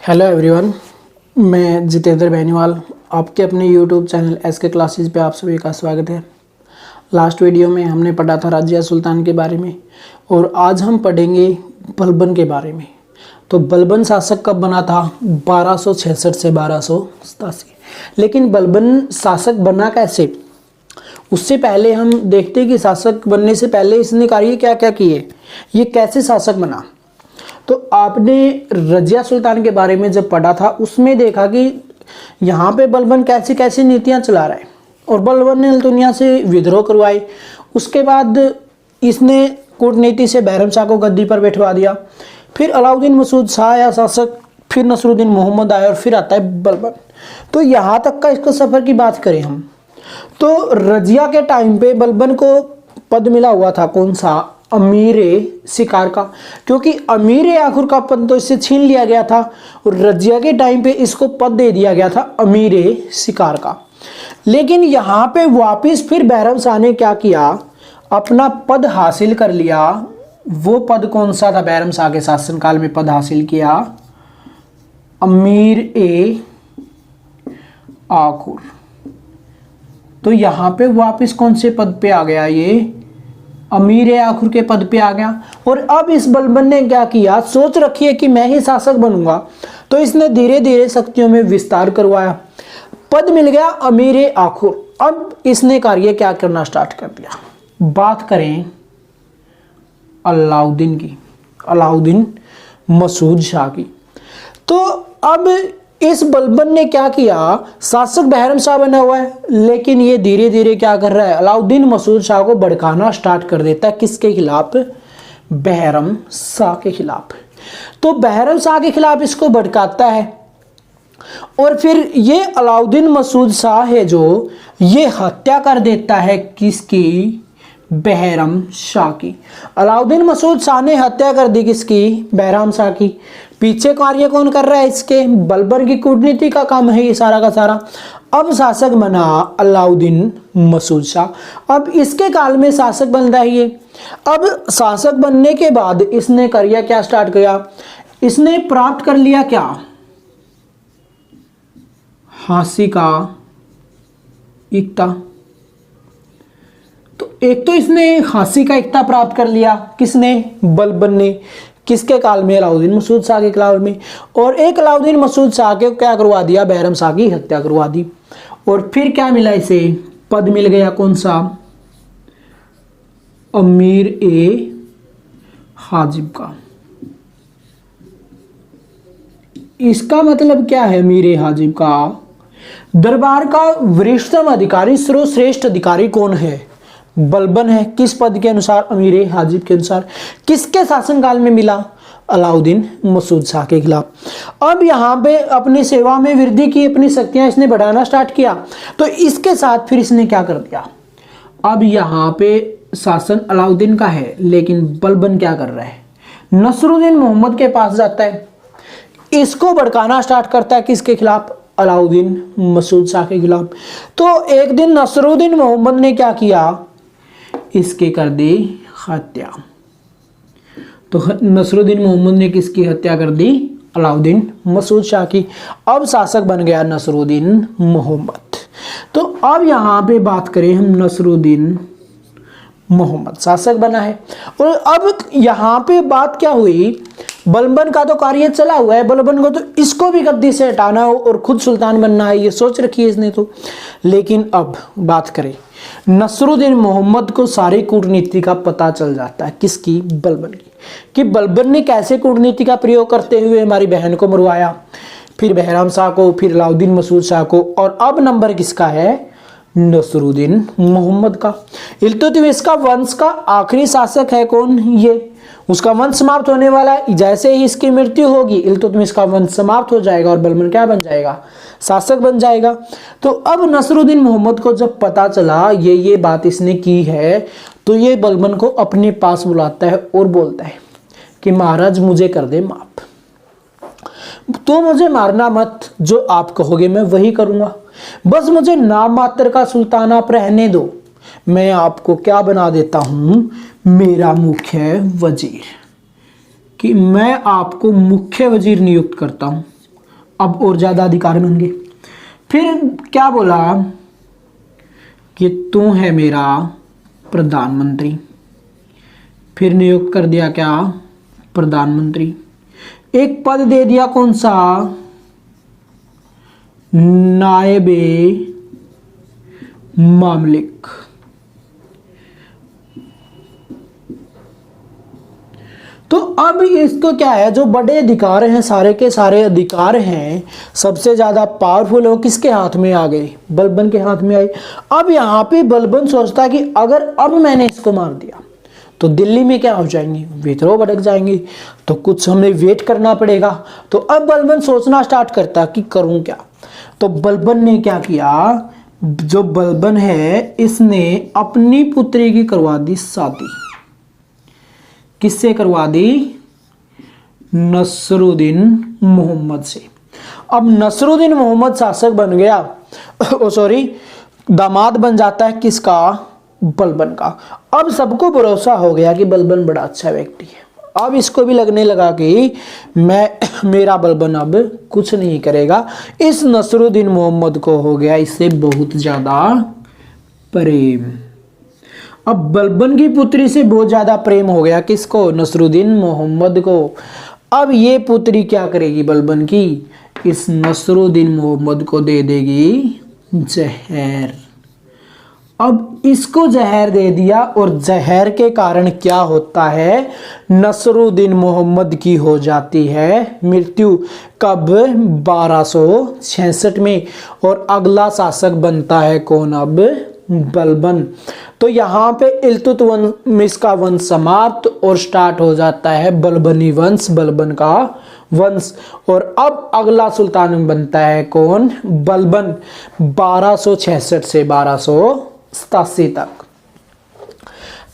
Hello everyone, मैं जितेंद्र बेनीवाल आपके अपने यूट्यूब चैनल एसके क्लासेस पे आप सभी का स्वागत है। लास्ट वीडियो में हमने पढ़ा था रजिया सुल्तान के बारे में और आज हम पढ़ेंगे बलबन के बारे में। तो बलबन शासक कब बना था? 1266 से 1287। लेकिन बलबन शासक बना कैसे, उससे पहले हम देखते हैं कि शासक बनने से पहले इसने कार्य क्या क्या किए, ये कैसे शासक बना। तो आपने रजिया सुल्तान के बारे में जब पढ़ा था उसमें देखा कि यहाँ पे बलबन कैसी कैसी नीतियाँ चला रहा है और बलबन ने दुनिया से विद्रोह करवाई। उसके बाद इसने कूटनीति से बैरम शाह को गद्दी पर बैठवा दिया। फिर अलाउद्दीन मसूद शाह या शासक, फिर नसरुद्दीन मोहम्मद आए और फिर आता है बलबन। तो यहाँ तक का इसका सफ़र की बात करें हम तो रजिया के टाइम पे बलबन को पद मिला हुआ था, कौन सा? अमीर शिकार का, क्योंकि अमीर आखुर का पद तो इससे छीन लिया गया था और रजिया के टाइम पे इसको पद दे दिया गया था अमीर शिकार का। लेकिन यहाँ पे वापस फिर बैरम शाह ने क्या किया, अपना पद हासिल कर लिया। वो पद कौन सा था? बैरम शाह के शासनकाल में पद हासिल किया अमीर आखुर। तो यहाँ पे वापस कौन से पद पे आ गया? ये अमीर आखुर के पद पे आ गया। और अब इस बलबन ने क्या किया, सोच रखी है कि मैं ही शासक बनूंगा, तो इसने धीरे धीरे शक्तियों में विस्तार करवाया। पद मिल गया अमीर आखुर। अब इसने कार्य क्या करना स्टार्ट कर दिया। बात करें अलाउद्दीन की, अलाउद्दीन मसूद शाह की। तो अब इस बलबन ने क्या किया, शासक बैरम शाह बना हुआ है, लेकिन ये धीरे धीरे क्या कर रहा है, अलाउद्दीन मसूद शाह को भड़काना स्टार्ट कर देता है। किसके खिलाफ? बैरम शाह के खिलाफ। तो बैरम शाह के खिलाफ इसको भड़काता है और फिर ये अलाउद्दीन मसूद शाह है जो ये हत्या कर देता है। किसकी? बैरम शाह की। अलाउद्दीन मसूद शाह ने हत्या कर दी किसकी? बैरम शाह की। पीछे कार्य कौन कर रहा है इसके? बलबन की कूटनीति का काम है ये सारा का सारा। अब शासक बना अलाउद्दीन मसूद शाह। अब इसके काल में शासक बन रहा है ये। अब शासक बनने के बाद इसने कार्य क्या स्टार्ट किया, इसने प्राप्त कर लिया क्या? हांसी का इक्ता। तो एक तो इसने हांसी का इक्ता प्राप्त कर लिया, किसने? बलबन ने। किसके काल में? अलाउद्दीन मसूद शाह के काल में। और एक अलाउद्दीन मसूद शाह के क्या करवा दिया? बैरम शाह की हत्या करवा दी। और फिर क्या मिला इसे? पद मिल गया कौन सा? अमीर हाजिब का। इसका मतलब क्या है अमीर हाजिब का? दरबार का वरिष्ठतम अधिकारी, सर्वश्रेष्ठ अधिकारी कौन है? बलबन है। किस पद के अनुसार? अमीर हाजिब के अनुसार। किसके शासनकाल में मिला? अलाउद्दीन मसूद शाह के खिलाफ। अब यहाँ पे अपनी सेवा में वृद्धि की, अपनी शक्तियां इसने बढ़ाना स्टार्ट किया। तो इसके साथ फिर इसने क्या कर दिया, अब यहाँ पे शासन अलाउद्दीन का है, लेकिन बलबन क्या कर रहा है, नसरुद्दीन मोहम्मद के पास जाता है, इसको भड़काना स्टार्ट करता है। किसके खिलाफ? अलाउद्दीन मसूद शाह के खिलाफ। तो एक दिन नसरुद्दीन मोहम्मद ने क्या किया, इसके कर दी हत्या। तो नसरुद्दीन मोहम्मद ने किसकी हत्या कर दी? अलाउद्दीन मसूद शाह की। अब शासक बन गया नसरुद्दीन मोहम्मद। तो अब यहाँ पे बात करें हम, नसरुद्दीन मोहम्मद शासक बना है। और अब यहाँ पे बात क्या हुई, बलबन का तो कार्य चला हुआ है, बलबन को तो इसको भी गद्दी से हटाना हो और खुद सुल्तान बनना है, ये सोच रखी है इसने तो। लेकिन अब बात करें, नसरुद्दीन मोहम्मद को सारी कूटनीति का पता चल जाता है। किसकी? बलबन की। कि बलबन ने कैसे कूटनीति का प्रयोग करते हुए हमारी बहन को मरवाया, फिर बैरम शाह को, फिर अलाउद्दीन मसूद शाह को, और अब नंबर किसका है? नसरुद्दीन मोहम्मद का। इल्तुतमिश का वंश का आखिरी शासक है कौन? ये। उसका वंश समाप्त होने वाला है। जैसे ही इसकी मृत्यु होगी इल्तुतमिश का वंश समाप्त हो जाएगा और बलबन क्या बन जाएगा? शासक बन जाएगा। तो अब नसरुद्दीन मोहम्मद को जब पता चला ये बात इसने की है, तो ये बलबन को अपने पास बुलाता है और बोलता है कि महाराज मुझे कर दे माफ, तो मुझे मारना मत, जो आप कहोगे मैं वही करूंगा, बस मुझे नाम मात्र का सुल्तान आप रहने दो, मैं आपको क्या बना देता हूं, मेरा मुख्य वजीर। कि मैं आपको मुख्य वजीर नियुक्त करता हूं। अब और ज्यादा अधिकार बन गए। फिर क्या बोला कि तू है मेरा प्रधानमंत्री, फिर नियुक्त कर दिया क्या, प्रधानमंत्री। एक पद दे दिया कौन सा, नायबे मामलिक। तो अब इसको क्या है, जो बड़े अधिकार हैं, सारे के सारे अधिकार हैं, सबसे ज्यादा पावरफुल वो किसके हाथ में आ गए, बलबन के हाथ में आए। अब यहाँ पे बलबन सोचता है कि अगर अब मैंने इसको मार दिया तो दिल्ली में क्या हो जाएंगे, विद्रोह भड़क जाएंगे, तो कुछ हमें वेट करना पड़ेगा। तो अब बलबन सोचना स्टार्ट करता कि करूं क्या। तो बलबन ने क्या किया, जो बलबन है इसने अपनी पुत्री की करवा दी शादी। किससे करवा दी, नसरुद्दीन मोहम्मद से। अब नसरुद्दीन मोहम्मद शासक बन गया, सॉरी दामाद बन जाता है किसका, बलबन का। अब सबको भरोसा हो गया कि बलबन बड़ा अच्छा व्यक्ति है। अब इसको भी लगने लगा कि मेरा बलबन अब कुछ नहीं करेगा। इस नसरुद्दीन मोहम्मद को हो गया इससे बहुत ज्यादा प्रेम। अब बलबन की पुत्री से बहुत ज्यादा प्रेम हो गया किसको, नसरुद्दीन मोहम्मद को। अब ये पुत्री क्या करेगी बलबन की, इस नसरुद्दीन मोहम्मद को दे देगी जहर। अब इसको जहर दे दिया और जहर के कारण क्या होता है, नसरुद्दीन मोहम्मद की हो जाती है मृत्यु। कब, 1266 में। और अगला शासक बनता है कौन, अब बलबन। तो यहाँ पे इल्तुतमिश का वंश समाप्त और स्टार्ट हो जाता है बलबनी वंश, बलबन का वंश। और अब अगला सुल्तान बनता है कौन, बलबन, 1266 से 1287 तक।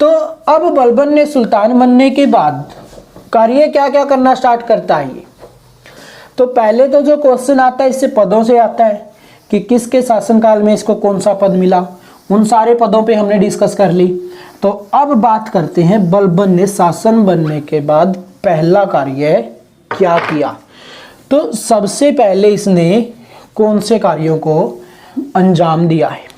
तो अब बलबन ने सुल्तान बनने के बाद कार्य क्या क्या करना स्टार्ट करता है ये। तो पहले तो जो क्वेश्चन आता है इससे पदों से आता है कि किसके शासनकाल में इसको कौन सा पद मिला, उन सारे पदों पे हमने डिस्कस कर ली। तो अब बात करते हैं बलबन ने शासन बनने के बाद पहला कार्य क्या किया। तो सबसे पहले इसने कौन से कार्यों को अंजाम दिया है।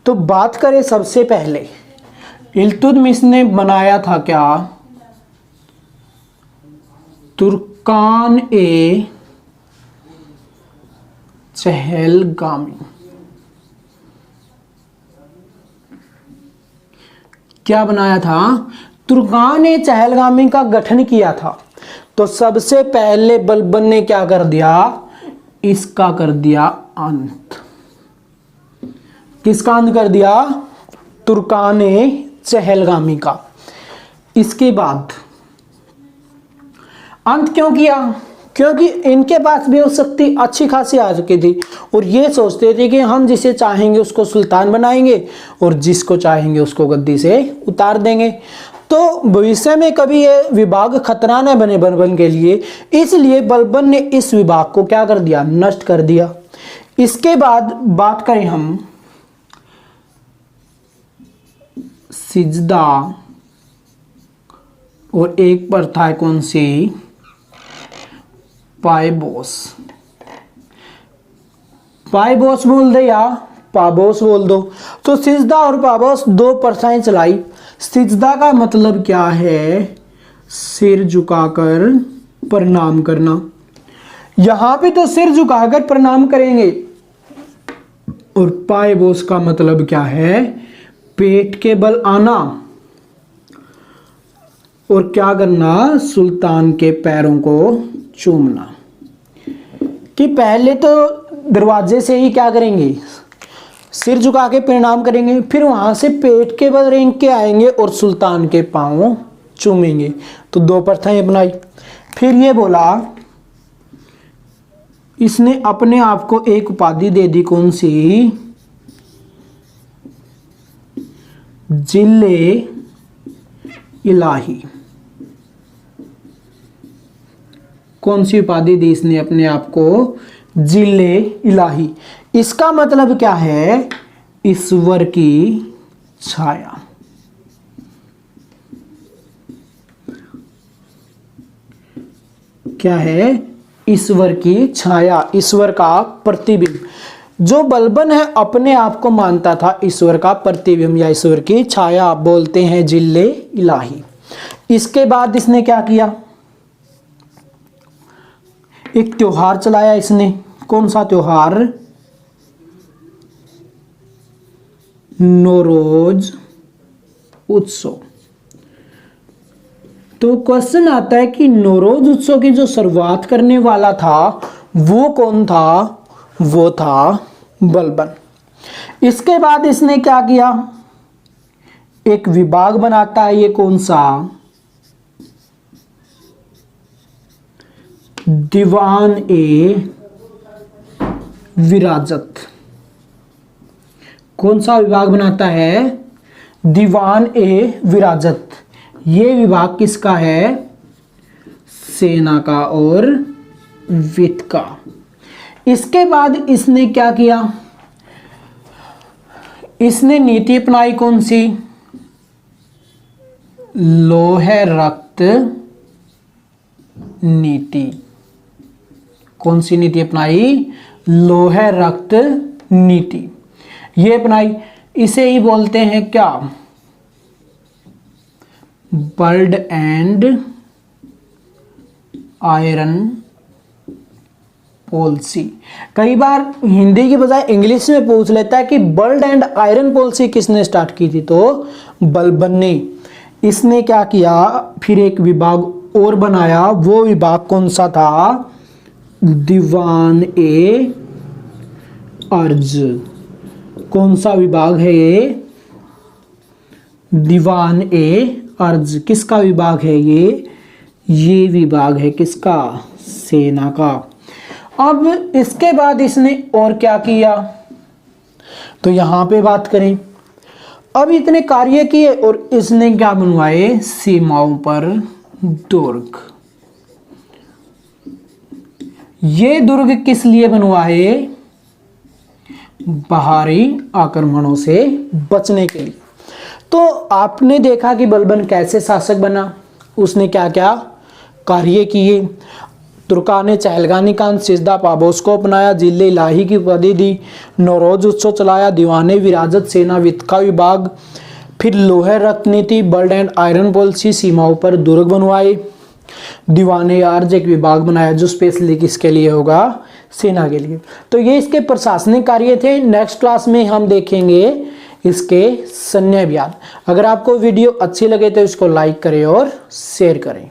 तो बात करें सबसे पहले इल्तुतमिश ने बनाया था क्या, तुर्कान ए चहलगामी। क्या बनाया था, तुर्कान ए चहलगामी का गठन किया था। तो सबसे पहले बलबन ने क्या कर दिया, इसका कर दिया अंत। किसका अंत कर दिया, तुर्कान ए चहलगामी का। इसके बाद अंत क्यों किया, क्योंकि इनके पास भी शक्ति अच्छी खासी आ चुकी थी और ये सोचते थे कि हम जिसे चाहेंगे उसको सुल्तान बनाएंगे और जिसको चाहेंगे उसको गद्दी से उतार देंगे। तो भविष्य में कभी ये विभाग खतरा न बने बलबन के लिए, इसलिए बलबन ने इस विभाग को क्या कर दिया, नष्ट कर दिया। इसके बाद बात करें हम सिजदा और एक प्रथा है कौन सी, पायबोस। पायबोस बोल दे या पाबोस बोल दो। तो सिजदा और पाबोस दो प्रथाएं चलाई। सिजदा का मतलब क्या है, सिर झुकाकर प्रणाम करना। यहां पे तो सिर झुकाकर प्रणाम करेंगे। और पायबोस का मतलब क्या है, पेट के बल आना और क्या करना, सुल्तान के पैरों को चूमना। कि पहले तो दरवाजे से ही क्या करेंगे, सिर झुका के प्रणाम करेंगे, फिर वहां से पेट के बल रेंग के आएंगे और सुल्तान के पांव चूमेंगे। तो दो प्रथाएं अपनाई। फिर ये बोला, इसने अपने आप को एक उपाधि दे दी कौन सी, जिले इलाही। कौन सी उपाधि दी इसने अपने आप को, जिले इलाही। इसका मतलब क्या है, ईश्वर की छाया। क्या है, ईश्वर की छाया, ईश्वर का प्रतिबिंब। जो बलबन है अपने आप को मानता था ईश्वर का प्रतिबिंब या ईश्वर की छाया, बोलते हैं जिल्ले इलाही। इसके बाद इसने क्या किया, एक त्योहार चलाया इसने। कौन सा त्योहार, नौरोज उत्सव। तो क्वेश्चन आता है कि नौरोज उत्सव की जो शुरुआत करने वाला था वो कौन था, वो था बलबन। इसके बाद इसने क्या किया, एक विभाग बनाता है, ये कौन सा, दीवान ए विराजत। कौन सा विभाग बनाता है, दीवान ए विराजत। ये विभाग किसका है, सेना का और वित्त का। इसके बाद इसने क्या किया, इसने नीति अपनाई, कौन सी, लौह रक्त नीति। कौन सी नीति अपनाई, लौह रक्त नीति ये अपनाई। इसे ही बोलते हैं क्या, ब्लड एंड आयरन पॉलिसी। कई बार हिंदी की बजाय इंग्लिश में पूछ लेता है कि ब्लड एंड आयरन पॉलिसी किसने स्टार्ट की थी, तो बलबन ने। इसने क्या किया, फिर एक विभाग और बनाया, वो विभाग कौन सा था, दीवान ए अर्ज। कौन सा विभाग है ये, दीवान ए अर्ज। किसका विभाग है ये विभाग है किसका, सेना का। अब इसके बाद इसने और क्या किया, तो यहां पे बात करें। अब इतने कार्य किए और इसने क्या बनवाए, सीमाओं पर दुर्ग। ये दुर्ग किस लिए बनवाए, बाहरी आक्रमणों से बचने के लिए। तो आपने देखा कि बलबन कैसे शासक बना, उसने क्या क्या कार्य किए। तुर्काने चहलगानी कान सिजदा पाबोस को अपनाया, जिले इलाही की उपाधि दी, नौरोज उत्सव चलाया, दीवाने विराजत, सेना वित्त का विभाग, फिर लोह रक्त नीति, ब्लड एंड आयरन पॉलिसी, सीमाओं पर दुर्ग बनवाए, दीवाने आर्ज एक विभाग बनाया जो स्पेशली किसके लिए होगा, सेना के लिए। तो ये इसके प्रशासनिक कार्य थे। नेक्स्ट क्लास में हम देखेंगे इसके सैन्य अभियान। अगर आपको वीडियो अच्छी लगे तो इसको लाइक करें और शेयर करें।